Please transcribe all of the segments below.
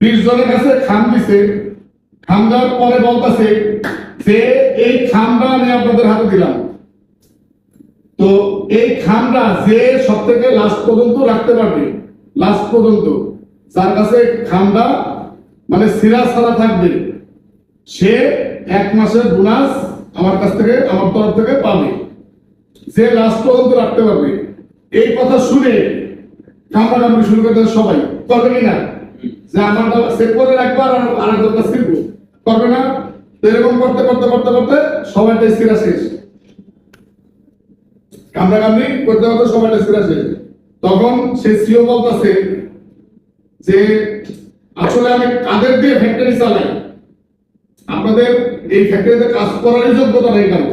20 জনের কাছে খাম দিছে, খাম দেওয়ার পরে বলতেছে যে এই খামটা আমি আপনাদের হাতে দিলাম, তো এই খামটা যে সব থেকে লাস্ট পর্যন্ত রাখতে পারবে, লাস্ট পর্যন্ত যার কাছে খামটা মানে সিরা ছাড়া থাকবে, সে 1 মাসের বোনাস আমার কাছ থেকে, আমার তরফ থেকে পাবে, যে লাস্ট পর্যন্ত রাখতে পারবে। এই কথা শুনে কামড়াকামড়ি শুরু করতে সবাই করবে কিনা, যে আমার সেট করে রাখবো আর আরেকজনটা ছিড়বো, করবে না? তো এরকম করতে করতে করতে করতে সবাইটাই সিরা শেষ, কামড়াকামড়ি করতে করতে সবাইটা সিরা শেষ। তখন সে সিও বলতেছে যে আসলে আমি কাদের দিয়ে ফ্যাক্টরি চালাই, আপনাদের এই ফ্যাক্টরিতে কাজ করারই যোগ্যতা নেই, কেন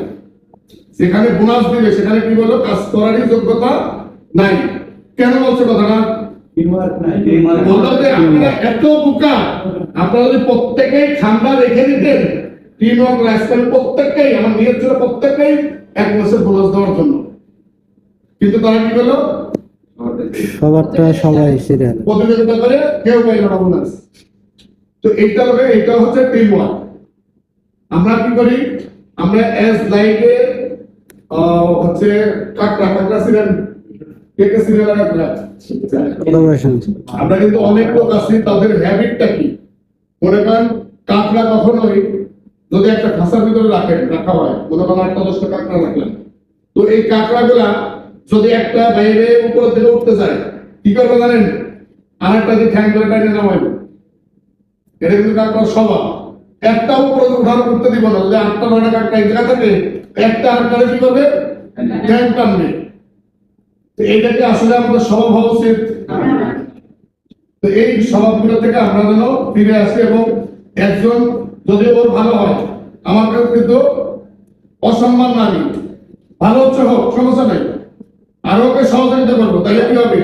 যেখানে বোনাস দিবে সেখানে কি বললো কাজ করারই যোগ্যতা নাই। কেন বলছে কথাটা? আপনারা এত বোকা, আপনারা যদি প্রত্যেকেই ঠান্ডা রেখে দিতেন, টিম ওয়ার্ক রাইসকাল প্রত্যেককেই, আমার নিয়ত ছিল প্রত্যেককেই 1 মাসের বোনাস দেওয়ার জন্য, কিন্তু তারা কি করলো সবারটা সবাই সিরিয়াল প্রতিযোগিতা করে কেউ পাইল না বোনাস। তো এইটা হচ্ছে টিম ওয়ার্ক। আমরা কি করি, আমরা এস লাইকে হচ্ছে কাকড়া সিরিয়াল, কে সিরিয়াল রাখা, আমরা কিন্তু অনেক লোক আছি, তাদের হ্যাবিটটা কি, মনে করেন কাকড়া কখনোই যদি একটা খাঁচার ভিতরে রাখা হয়, মনে করেন 8-10টা কাকড়া রাখলেন, তো এই কাকড়া গুলা যদি একটা বাইরে উপর থেকে উঠতে যায়, কি করবে জানেন? আরেকটা যে ঠ্যাং করে টাইনে নামাইবে। এটা কিন্তু কাকড়ার স্বভাব, একটা উপরে উঠানো করতে দিব না, যদি 8টা-9টা কাকড়া এক জায়গা থাকে, একটা আরেকটা কি করবে, ঠ্যাং টানবে। তো এইটাকে আসলে আমাদের স্বভাব হওয়া উচিত। তো এই স্বভাবগুলো থেকে আমরা যেন ফিরে আসি, এবং একজন যদি ওর ভালো হয়, আমার কাছে কিন্তু অসম্মান না, আমি ভালো হচ্ছে হোক, সমস্যা নেই, আর ওকে সহযোগিতা করবো, তাহলে কি হবে?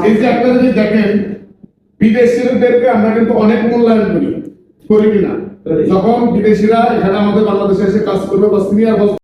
এই যে আপনারা যদি দেখেন বিদেশিদেরকে আমরা কিন্তু অনেক মূল্যায়ন করি কিনা, যখন বিদেশিরা এখানে আমাদের বাংলাদেশে এসে কাজ করবে বা সিনিয়র